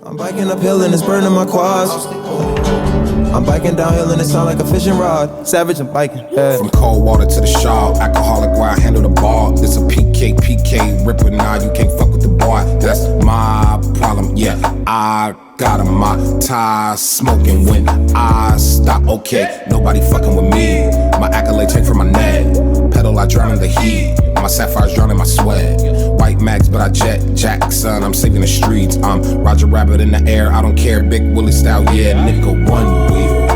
I'm biking uphill and it's burning my quads. I'm biking downhill and it sound like a fishing rod. Savage, I'm biking, yeah. From cold water to the shawl, alcoholic where I handle the ball. It's a PK ripper, nah, you can't fuck with the boy. That's my problem, yeah. I got my tires smoking when I stop, okay. Nobody fucking with me. My accolades hang from my neck. Pedal, I drown in the heat. My sapphires drown in my sweat. White Max, but I jet Jackson. I'm saving the streets. I'm Roger Rabbit in the air. I don't care. Big Willie style, yeah, nigga. One wheel,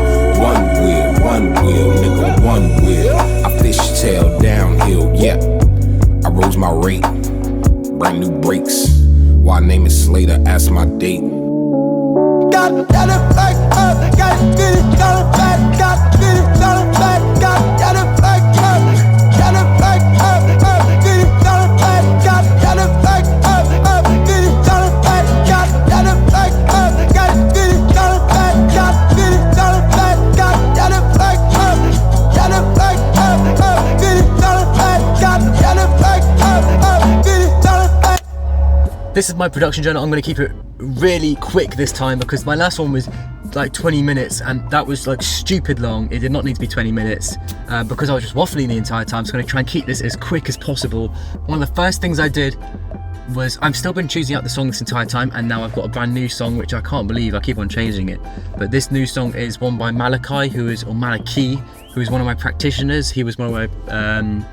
nigga. One wheel. I fishtail downhill, yeah. I rose my rate. Brand new brakes. Why name it Slater? Ask my date. Got it back up. Got it, get it, got it back. Got it, get it, got it back. Got it back up. Got it back up. Get it, got it back. Got it back up. Get it, got it back. Got it back up. Got it, get it, got it back. Got it, get it, got it back. Got it back up. Got it back up. Get it, got it back. Got it back up. Get it, got it back. This is my production journal. I'm going to keep it really quick this time because my last one was like 20 minutes and that was like stupid long. It did not need to be 20 minutes because I was just waffling the entire time. So I'm going to try and keep this as quick as possible. One of the first things I did was I've still been choosing out the song this entire time, and now I've got a brand new song which I can't believe I keep on changing it. But this new song is one by Malaki, who is one of my practitioners. He was one of my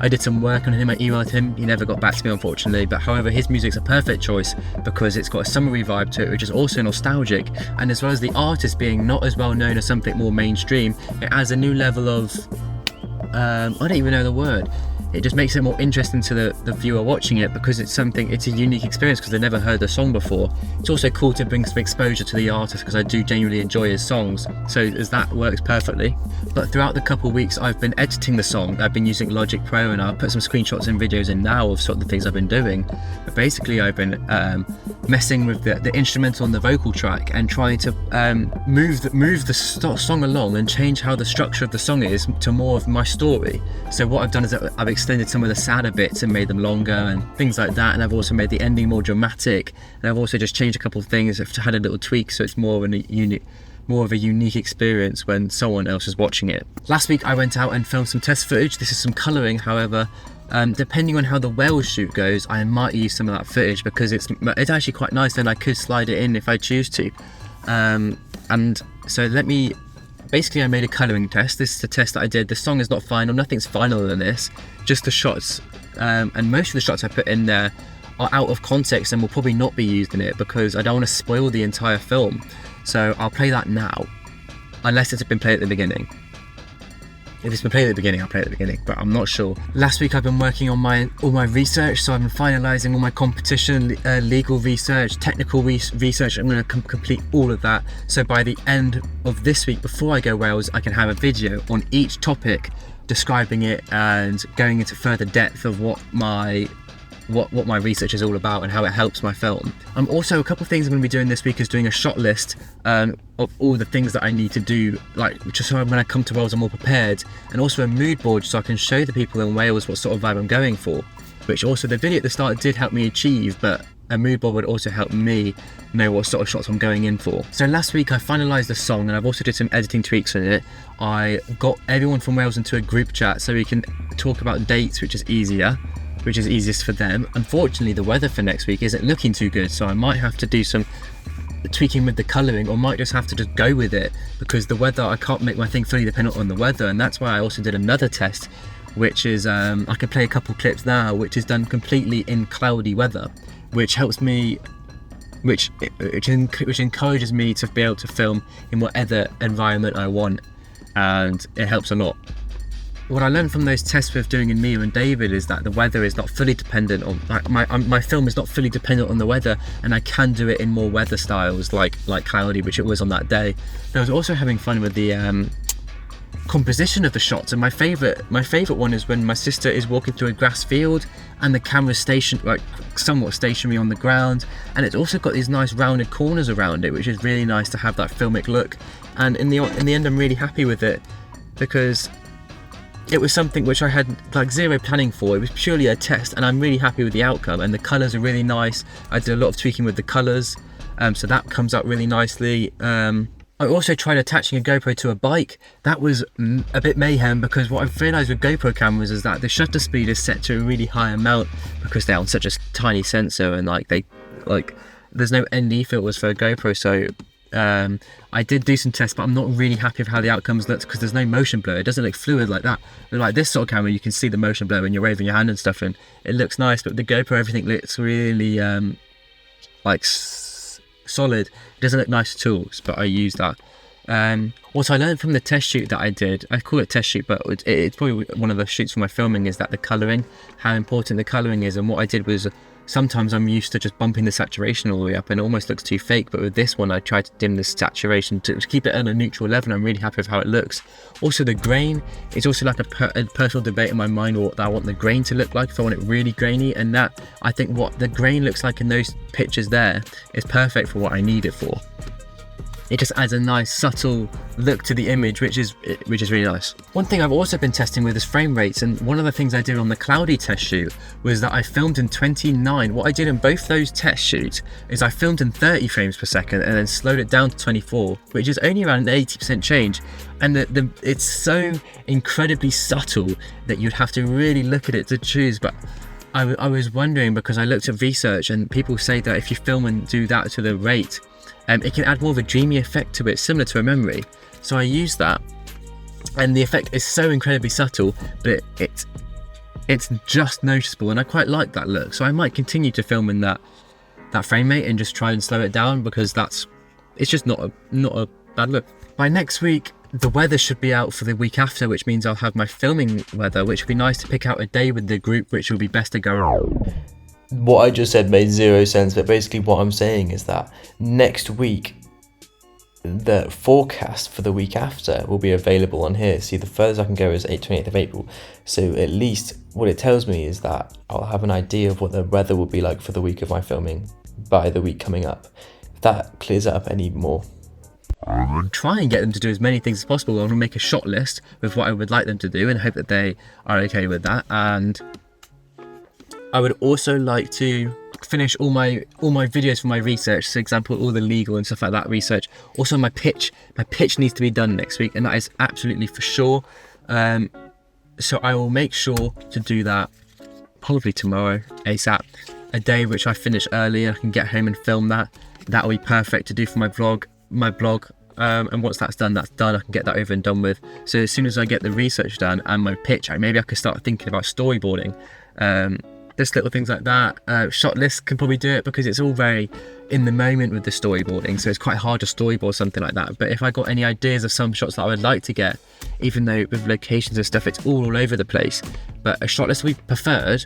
I did some work on him, I emailed him, he never got back to me unfortunately, but however his music's a perfect choice because it's got a summery vibe to it which is also nostalgic, and as well as the artist being not as well known as something more mainstream, it adds a new level of, I don't even know the word, it just makes it more interesting to the viewer watching it because it's a unique experience because they've never heard the song before. It's also cool to bring some exposure to the artist because I do genuinely enjoy his songs, so as that works perfectly. But throughout the couple of weeks I've been editing the song, I've been using Logic Pro, and I'll put some screenshots and videos in now of sort of the things I've been doing. But basically I've been messing with the instrumental and the vocal track and trying to move the song along and change how the structure of the song is to more of my story. So what I've done is I've extended some of the sadder bits and made them longer and things like that, and I've also made the ending more dramatic, and I've also just changed a couple of things. I've had a little tweak so it's more of a unique experience when someone else is watching it. Last week I went out and filmed some test footage. This is some colouring, however depending on how the Wales shoot goes I might use some of that footage because it's actually quite nice and I could slide it in if I choose to, and so basically I made a colouring test. This is the test that I did. The song is not final, nothing's final than this, just the shots, and most of the shots I put in there are out of context and will probably not be used in it because I don't want to spoil the entire film. So I'll play that now, unless it's been played at the beginning. If it's been played at the beginning, I'll play it at the beginning, but I'm not sure. Last week I've been working on all my research, so I've been finalising all my competition, legal research, technical research. I'm going to complete all of that. So by the end of this week, before I go Wales, I can have a video on each topic, describing it and going into further depth of what my research is all about and how it helps my film. Also, a couple of things I'm going to be doing this week is doing a shot list of all the things that I need to do, like just so when I come to Wales I'm more prepared, and also a mood board so I can show the people in Wales what sort of vibe I'm going for, which also the video at the start did help me achieve, but a mood board would also help me know what sort of shots I'm going in for. So last week I finalised the song and I've also did some editing tweaks on it. I got everyone from Wales into a group chat so we can talk about dates, which is easiest for them. Unfortunately the weather for next week isn't looking too good, so I might have to do some tweaking with the colouring, or might just have to just go with it because the weather, I can't make my thing fully dependent on the weather, and that's why I also did another test, which is I can play a couple clips now, which is done completely in cloudy weather, which helps me, which encourages me to be able to film in whatever environment I want, and it helps a lot. What I learned from those tests with doing in Mia and David is that the weather is not fully dependent on, my film is not fully dependent on the weather, and I can do it in more weather styles like cloudy, which it was on that day. I was also having fun with the composition of the shots, and my favorite one is when my sister is walking through a grass field and the camera's somewhat stationary on the ground, and it's also got these nice rounded corners around it, which is really nice to have that filmic look. And in the end I'm really happy with it because it was something which I had zero planning for. It was purely a test, and I'm really happy with the outcome, and the colours are really nice. I did a lot of tweaking with the colours, so that comes out really nicely. I also tried attaching a GoPro to a bike. That was a bit mayhem, because what I've realised with GoPro cameras is that the shutter speed is set to a really high amount because they're on such a tiny sensor, and there's no ND filters for a GoPro. So I did do some tests, but I'm not really happy with how the outcomes looked because there's no motion blur. It doesn't look fluid like that. But like this sort of camera, you can see the motion blur when you're waving your hand and stuff, and it looks nice. But the GoPro, everything looks really solid. It doesn't look nice at all, but I use that. What I learned from the test shoot that I did, I call it test shoot, but it's probably one of the shoots for my filming, is that the colouring, how important the colouring is. And what I did was, sometimes I'm used to just bumping the saturation all the way up and it almost looks too fake, but with this one I tried to dim the saturation to keep it at a neutral level, and I'm really happy with how it looks. Also the grain is also like a personal debate in my mind what I want the grain to look like, if I want it really grainy, and that, I think what the grain looks like in those pictures there is perfect for what I need it for. It just adds a nice subtle look to the image, which is really nice. One thing I've also been testing with is frame rates, and one of the things I did on the cloudy test shoot was that I filmed in 29. What I did in both those test shoots is I filmed in 30 frames per second and then slowed it down to 24, which is only around an 80% change. And it's so incredibly subtle that you'd have to really look at it to choose. But I was wondering, because I looked at research and people say that if you film and do that to the rate, it can add more of a dreamy effect to it, similar to a memory. So I used that, and the effect is so incredibly subtle, but it's just noticeable, and I quite like that look. So I might continue to film in that frame rate and just try and slow it down, because it's just not a bad look. By next week, the weather should be out for the week after, which means I'll have my filming weather, which would be nice to pick out a day with the group, which would be best to go around. What I just said made zero sense, but basically what I'm saying is that next week, the forecast for the week after will be available on here. See, the furthest I can go is 28th of April. So at least what it tells me is that I'll have an idea of what the weather will be like for the week of my filming by the week coming up. If that clears it up any more. Try and get them to do as many things as possible. I'm going to make a shot list with what I would like them to do and hope that they are okay with that. And I would also like to finish all my videos for my research. For example, all the legal and stuff like that research. Also my pitch needs to be done next week, and that is absolutely for sure. So I will make sure to do that probably tomorrow, ASAP. A day which I finish early and I can get home and film that. That will be perfect to do for my blog. And once that's done, I can get that over and done with. So as soon as I get the research done and my pitch, maybe I could start thinking about storyboarding. Just little things like that. Shot list can probably do it, because it's all very in the moment with the storyboarding, so it's quite hard to storyboard something like that. But if I got any ideas of some shots that I would like to get, even though with locations and stuff it's all over the place, but a shot list would be preferred.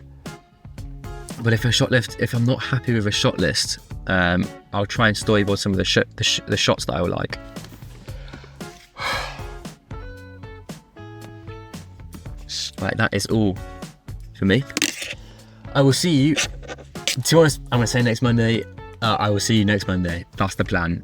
But if I'm not happy with a shot list, I'll try and storyboard some of the shots that I would like. Right, that is all for me. I will see you. To be honest, I'm going to say next Monday. I will see you next Monday. That's the plan.